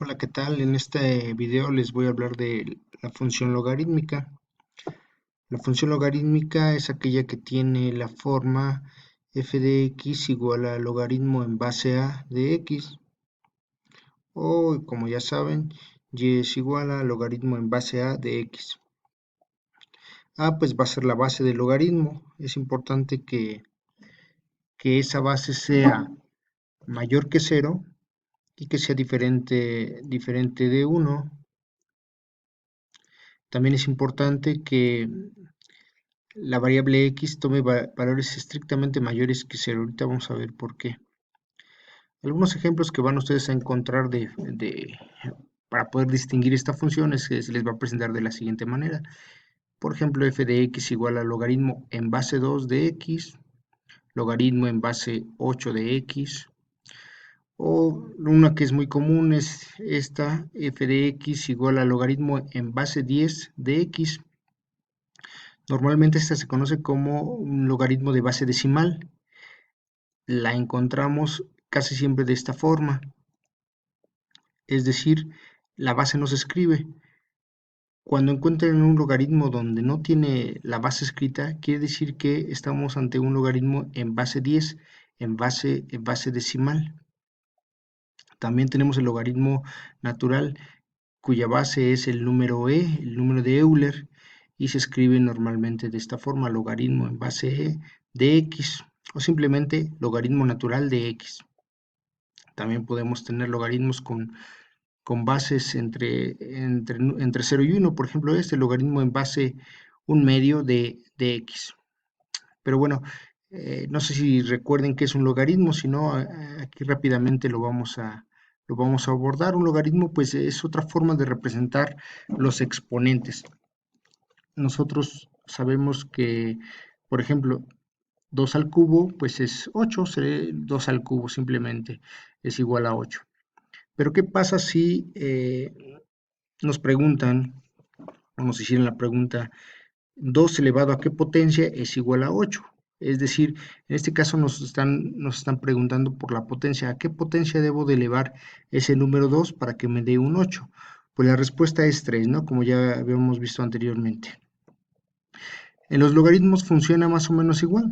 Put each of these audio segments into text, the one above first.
Hola, ¿qué tal? En este video les voy a hablar de la función logarítmica. La función logarítmica es aquella que tiene la forma f de x igual al logaritmo en base a de x, o como ya saben, y es igual al logaritmo en base a de x. A pues va a ser la base del logaritmo. Es importante que esa base sea mayor que 0 y que sea diferente de 1. También es importante que la variable x tome valores estrictamente mayores que 0. Ahorita vamos a ver por qué. Algunos ejemplos que van ustedes a encontrar para poder distinguir esta función es que se les va a presentar de la siguiente manera. Por ejemplo, f de x igual al logaritmo en base 2 de x, logaritmo en base 8 de x, o una que es muy común es esta, f de x igual al logaritmo en base 10 de x. Normalmente esta se conoce como un logaritmo de base decimal. La encontramos casi siempre de esta forma, es decir, la base no se escribe. Cuando encuentren un logaritmo donde no tiene la base escrita, quiere decir que estamos ante un logaritmo en base 10, en base decimal. También tenemos el logaritmo natural, cuya base es el número e, el número de Euler, y se escribe normalmente de esta forma, logaritmo en base e de x, o simplemente logaritmo natural de x. También podemos tener logaritmos con bases entre 0 y 1, por ejemplo, este logaritmo en base 1/2 de x. Pero bueno, no sé si recuerden qué es un logaritmo, si no, aquí rápidamente lo vamos a abordar. Un logaritmo pues es otra forma de representar los exponentes. Nosotros sabemos que, por ejemplo, 2 al cubo pues es 8, 2 al cubo simplemente es igual a 8. Pero ¿qué pasa si nos preguntan, o nos hicieron la pregunta, 2 elevado a qué potencia es igual a 8? Es decir, en este caso nos están preguntando por la potencia. ¿A qué potencia debo de elevar ese número 2 para que me dé un 8? Pues la respuesta es 3, ¿no? Como ya habíamos visto anteriormente. En los logaritmos funciona más o menos igual.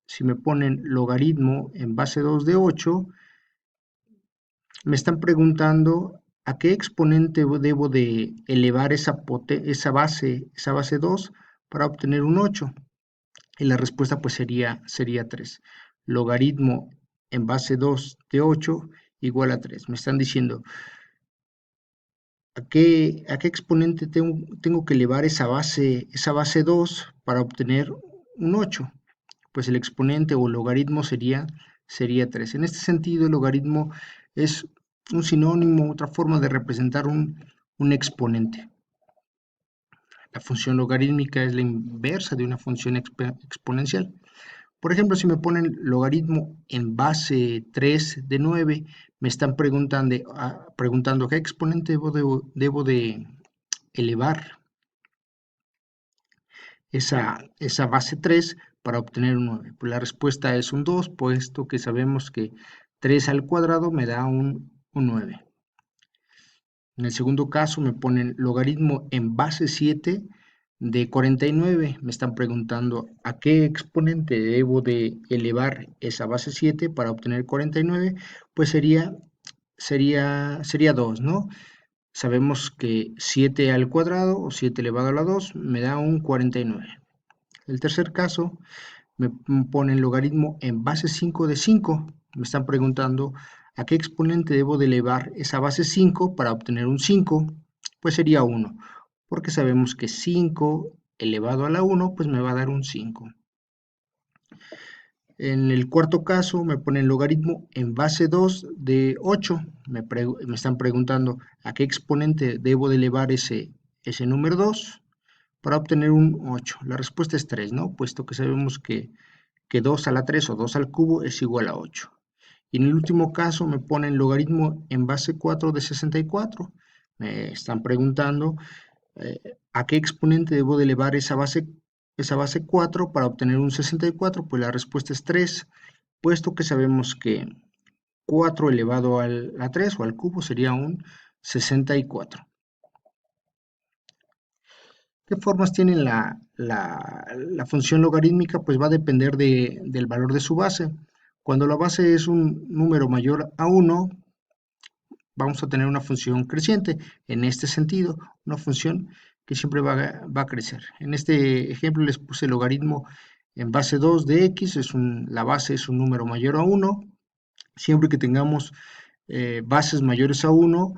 Si me ponen logaritmo en base 2 de 8, me están preguntando a qué exponente debo de elevar esa base 2 para obtener un 8. Y la respuesta pues sería 3. Logaritmo en base 2 de 8 igual a 3. Me están diciendo a qué exponente tengo que elevar esa base 2 para obtener un 8. Pues el exponente o logaritmo sería 3. En este sentido, el logaritmo es un sinónimo, otra forma de representar un exponente. La función logarítmica es la inversa de una función exponencial. Por ejemplo, si me ponen logaritmo en base 3 de 9, me están preguntando qué exponente debo de elevar esa base 3 para obtener un 9. Pues la respuesta es un 2, puesto que sabemos que 3 al cuadrado me da un 9. En el segundo caso me ponen logaritmo en base 7 de 49. Me están preguntando a qué exponente debo de elevar esa base 7 para obtener 49. Pues sería 2, ¿no? Sabemos que 7 al cuadrado o 7 elevado a la 2 me da un 49. El tercer caso me ponen logaritmo en base 5 de 5. Me están preguntando a qué exponente debo de elevar esa base 5 para obtener un 5. Pues sería 1, porque sabemos que 5 elevado a la 1 pues me va a dar un 5. En el cuarto caso me ponen logaritmo en base 2 de 8. Me están preguntando a qué exponente debo de elevar ese número 2 para obtener un 8. La respuesta es 3, ¿no? Puesto que sabemos que 2 a la 3 o 2 al cubo es igual a 8. Y en el último caso me ponen logaritmo en base 4 de 64. Me están preguntando a qué exponente debo de elevar esa base 4 para obtener un 64. Pues la respuesta es 3, puesto que sabemos 4 elevado a 3 o al cubo sería un 64. ¿Qué formas tiene la función logarítmica? Pues va a depender del valor de su base. Cuando la base es un número mayor a 1, vamos a tener una función creciente. En este sentido, una función que siempre va a crecer. En este ejemplo les puse el logaritmo en base 2 de x, la base es un número mayor a 1. Siempre que tengamos bases mayores a 1,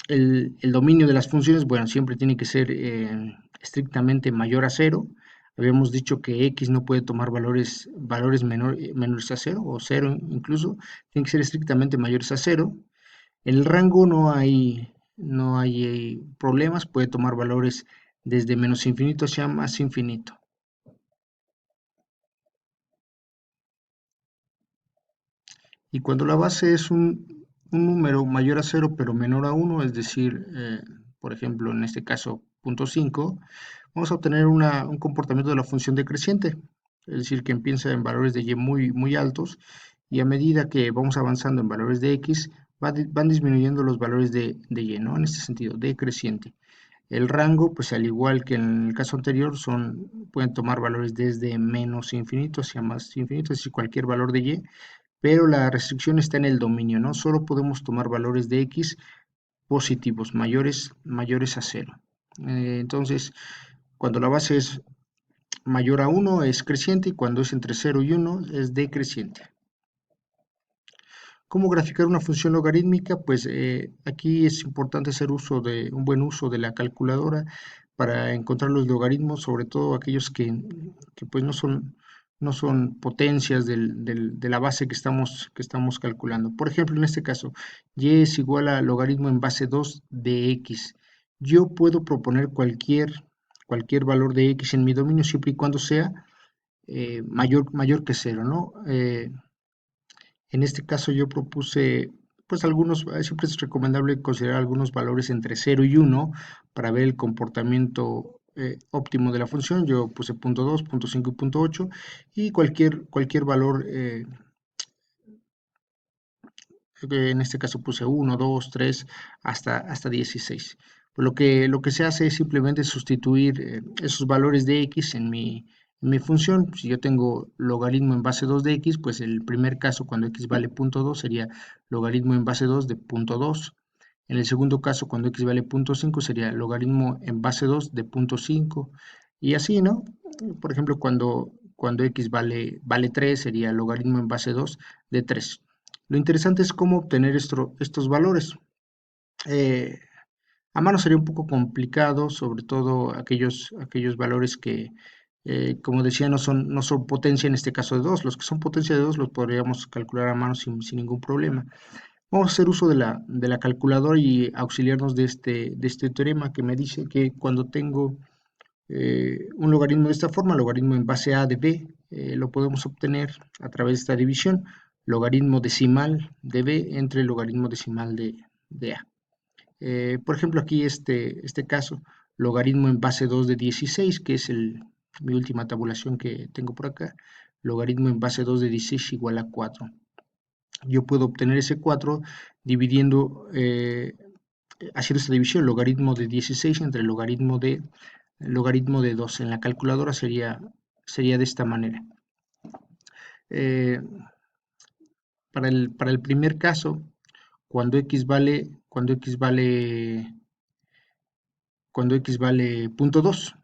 el dominio de las funciones, bueno, siempre tiene que ser estrictamente mayor a cero. Habíamos dicho que x no puede tomar valores menores a cero o cero incluso, tiene que ser estrictamente mayores a cero. En el rango no hay problemas, puede tomar valores desde menos infinito hacia más infinito. Y cuando la base es un número mayor a cero pero menor a uno, es decir, por ejemplo, en este caso, 0.5, vamos a obtener un comportamiento de la función decreciente, es decir, que empieza en valores de y muy, muy altos y a medida que vamos avanzando en valores de x, van disminuyendo los valores de y, ¿no? En este sentido, decreciente. El rango, pues al igual que en el caso anterior, pueden tomar valores desde menos infinito hacia más infinito, es decir, cualquier valor de y, pero la restricción está en el dominio, ¿no? Solo podemos tomar valores de x positivos, mayores a cero. Entonces, cuando la base es mayor a 1 es creciente y cuando es entre 0 y 1 es decreciente. ¿Cómo graficar una función logarítmica? Pues aquí es importante hacer un buen uso de la calculadora para encontrar los logaritmos, sobre todo aquellos que pues no son potencias de la base que estamos calculando. Por ejemplo, en este caso, y es igual a logaritmo en base 2 de x. Yo puedo proponer cualquier valor de x en mi dominio siempre y cuando sea mayor que cero, ¿no? En este caso yo propuse, pues siempre es recomendable considerar algunos valores entre 0 y 1 para ver el comportamiento óptimo de la función. Yo puse punto 2, punto 5 y punto 8 y cualquier valor, en este caso puse 1, 2, 3, hasta 16. Pues lo que se hace es simplemente sustituir esos valores de x en mi función. Si yo tengo logaritmo en base 2 de x, pues el primer caso cuando x vale 0.2 sería logaritmo en base 2 de 0.2. En el segundo caso, cuando x vale 0.5, sería logaritmo en base 2 de 0.5. Y así, ¿no? Por ejemplo, cuando x vale 3, sería logaritmo en base 2 de 3. Lo interesante es cómo obtener estos valores. Eh, a mano sería un poco complicado, sobre todo aquellos valores que, como decía, no son potencia en este caso de 2. Los que son potencia de 2 los podríamos calcular a mano sin ningún problema. Vamos a hacer uso de la calculadora y auxiliarnos de este teorema que me dice que cuando tengo un logaritmo de esta forma, logaritmo en base a de b, lo podemos obtener a través de esta división, logaritmo decimal de b entre logaritmo decimal de a. Por ejemplo, aquí este caso, logaritmo en base 2 de 16, que es mi última tabulación que tengo por acá, logaritmo en base 2 de 16 igual a 4. Yo puedo obtener ese 4 dividiendo, haciendo esta división, logaritmo de 16 entre logaritmo de 2. En la calculadora sería de esta manera. Eh, para el primer caso, cuando x vale 0.2,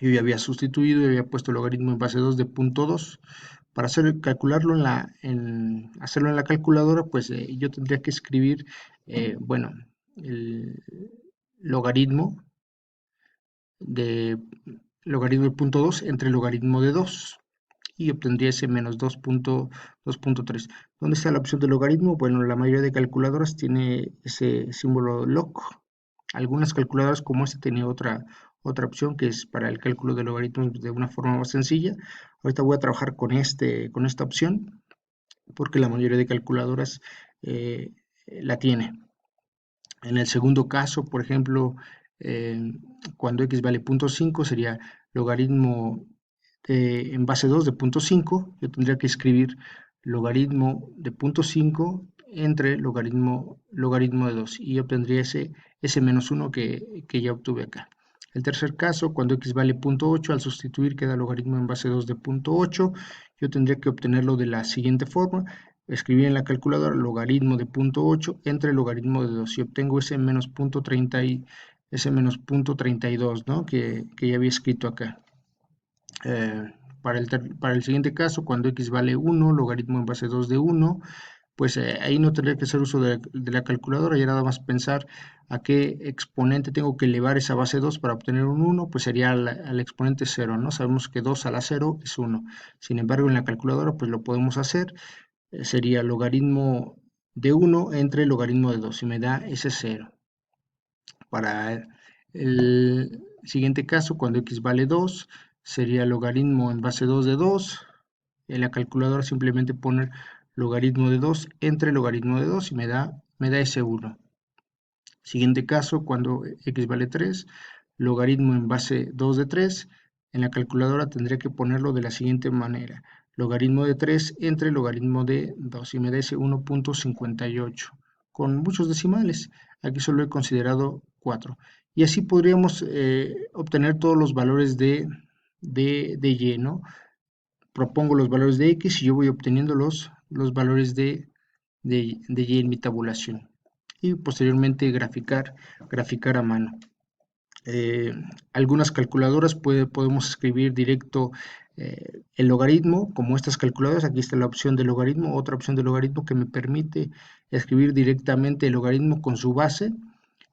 yo ya había sustituido y había puesto logaritmo en base 2 de 0.2. Para hacerlo en la calculadora, pues yo tendría que escribir, bueno, el logaritmo de logaritmo de 0.2 entre logaritmo de 2 y obtendría ese menos 2.3. ¿Dónde está la opción de logaritmo? Bueno, la mayoría de calculadoras tiene ese símbolo log. Algunas calculadoras como esta tienen otra opción que es para el cálculo de logaritmos de una forma más sencilla. Ahorita voy a trabajar con esta opción porque la mayoría de calculadoras la tiene. En el segundo caso, por ejemplo, eh, cuando x vale 0.5 sería logaritmo en base 2 de 0.5. Yo tendría que escribir logaritmo de 0.5 entre logaritmo de 2 y obtendría ese menos 1 que ya obtuve acá. El tercer caso, cuando x vale 0.8, al sustituir queda logaritmo en base 2 de 0.8, yo tendría que obtenerlo de la siguiente forma: escribir en la calculadora logaritmo de 0.8 entre logaritmo de 2 y obtengo ese menos 0.32, ¿no? que ya había escrito acá. Para el siguiente caso, cuando x vale 1, logaritmo en base 2 de 1, pues ahí no tendría que hacer uso de la calculadora, ya nada más pensar a qué exponente tengo que elevar esa base 2 para obtener un 1, pues sería al exponente 0, ¿no? Sabemos que 2 a la 0 es 1. Sin embargo, en la calculadora pues lo podemos hacer, sería logaritmo de 1 entre logaritmo de 2 y me da ese 0. Para el siguiente caso, cuando x vale 2, sería logaritmo en base 2 de 2. En la calculadora simplemente poner logaritmo de 2 entre logaritmo de 2 y me da ese 1. Siguiente caso, cuando x vale 3, logaritmo en base 2 de 3. En la calculadora tendré que ponerlo de la siguiente manera: logaritmo de 3 entre logaritmo de 2 y me da ese 1.58 con muchos decimales. Aquí solo he considerado 4. Y así podríamos obtener todos los valores de y, ¿no? Propongo los valores de x y yo voy obteniendo los valores de y en mi tabulación. Y posteriormente graficar a mano. Eh, Algunas calculadoras podemos escribir directo el logaritmo, como estas calculadoras. Aquí está la opción de logaritmo, otra opción de logaritmo que me permite escribir directamente el logaritmo con su base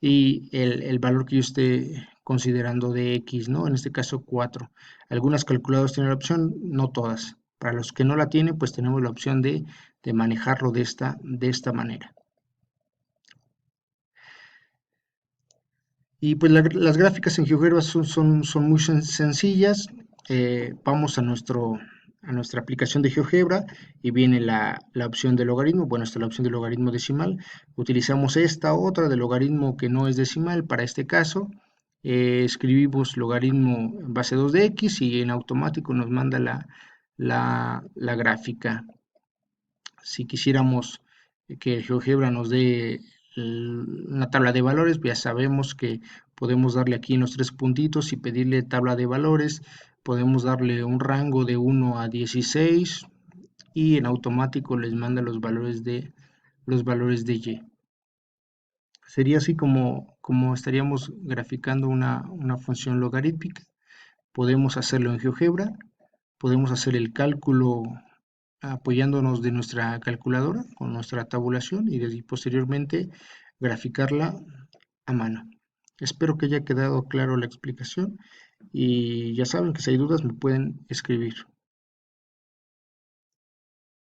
y el valor que yo esté considerando de x, ¿no? En este caso 4. Algunas calculadoras tienen la opción, no todas. Para los que no la tienen, pues tenemos la opción de manejarlo de esta manera. Y pues las gráficas en GeoGebra son muy sencillas. Vamos a nuestra aplicación de GeoGebra y viene la opción de logaritmo. Bueno, esta es la opción de logaritmo decimal. Utilizamos esta otra de logaritmo que no es decimal para este caso. Escribimos logaritmo en base 2 de x y en automático nos manda la gráfica. Si quisiéramos que el GeoGebra nos dé una tabla de valores, ya sabemos que podemos darle aquí en los tres puntitos y pedirle tabla de valores. Podemos darle un rango de 1 a 16 y en automático les manda los valores de y. Sería así como estaríamos graficando una función logarítmica. Podemos hacerlo en GeoGebra, podemos hacer el cálculo apoyándonos de nuestra calculadora con nuestra tabulación y posteriormente graficarla a mano. Espero que haya quedado claro la explicación y ya saben que si hay dudas me pueden escribir.